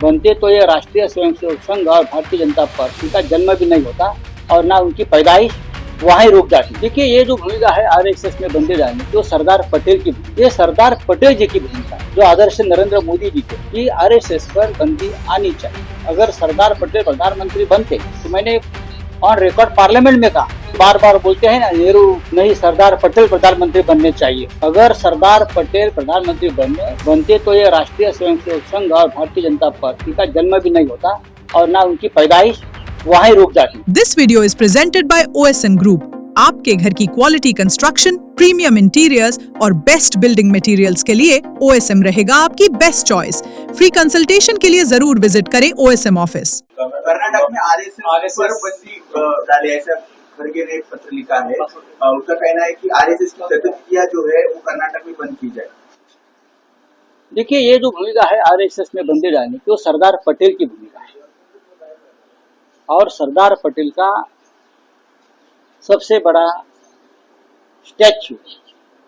बनते तो ये राष्ट्रीय स्वयंसेवक संघ और भारतीय जनता पार्टी का जन्म भी नहीं होता और ना उनकी पैदाइश वहाँ ही रुक जाती। देखिए ये जो भूमिका है आरएसएस में बंदे डालने की, वो सरदार पटेल की, ये सरदार पटेल जी की भूमिका है, जो आदर्श नरेंद्र मोदी जी के, कि आरएसएस पर बंदी आनी चाहिए। अगर सरदार पटेल प्रधानमंत्री बनते तो मैंने ऑन रिकॉर्ड पार्लियामेंट में कहा, बार बार बोलते हैं ना, नेहरू नहीं सरदार पटेल प्रधानमंत्री बनने चाहिए। अगर सरदार पटेल प्रधानमंत्री बनते तो ये राष्ट्रीय स्वयंसेवक संघ और भारतीय जनता पार्टी का जन्म भी नहीं होता और ना उनकी पैदाइश वहाँ ही रुक जाती। This video is presented by OSM group. आपके घर की क्वालिटी कंस्ट्रक्शन, प्रीमियम इंटीरियर्स और बेस्ट बिल्डिंग मटेरियल्स के लिए OSM रहेगा आपकी बेस्ट चॉइस। फ्री कंसल्टेशन के लिए जरूर विजिट करें OSM ऑफिस। कर्नाटक में आरएसएस पर बंदी डाले, ऐसा खड़गे ने एक पत्र लिखा है। उसका कहना है कि आरएसएस की गतिविधियां जो है वो कर्नाटक में बंद की जाए। देखिए ये जो भूमिका है आरएसएस में बंदे डालने की, वो सरदार पटेल की भूमिका है और सरदार पटेल का सबसे बड़ा स्टैच्यू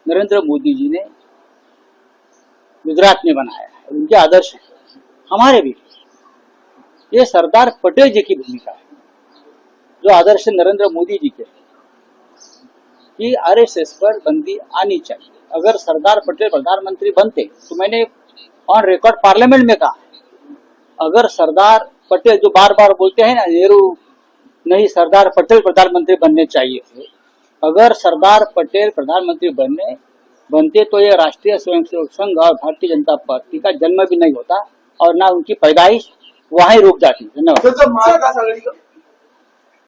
नरेंद्र मोदी जी ने गुजरात में बनाया है, उनके आदर्श है, हमारे भी। ये सरदार पटेल जी की भूमिका है, जो आदर्श नरेंद्र मोदी जी के, कि आरएसएस पर बंदी आनी चाहिए। अगर सरदार पटेल प्रधानमंत्री बनते तो मैंने ऑन रिकॉर्ड पार्लियामेंट में कहा, अगर सरदार पटेल, जो बार बार बोलते हैं ना, नेहरू नहीं सरदार पटेल प्रधानमंत्री बनने चाहिए थे, अगर सरदार पटेल प्रधानमंत्री बनते तो ये राष्ट्रीय स्वयंसेवक संघ और भारतीय जनता पार्टी का जन्म भी नहीं होता और ना उनकी पैदाइश वहाँ ही रुक जाती। धन्यवाद।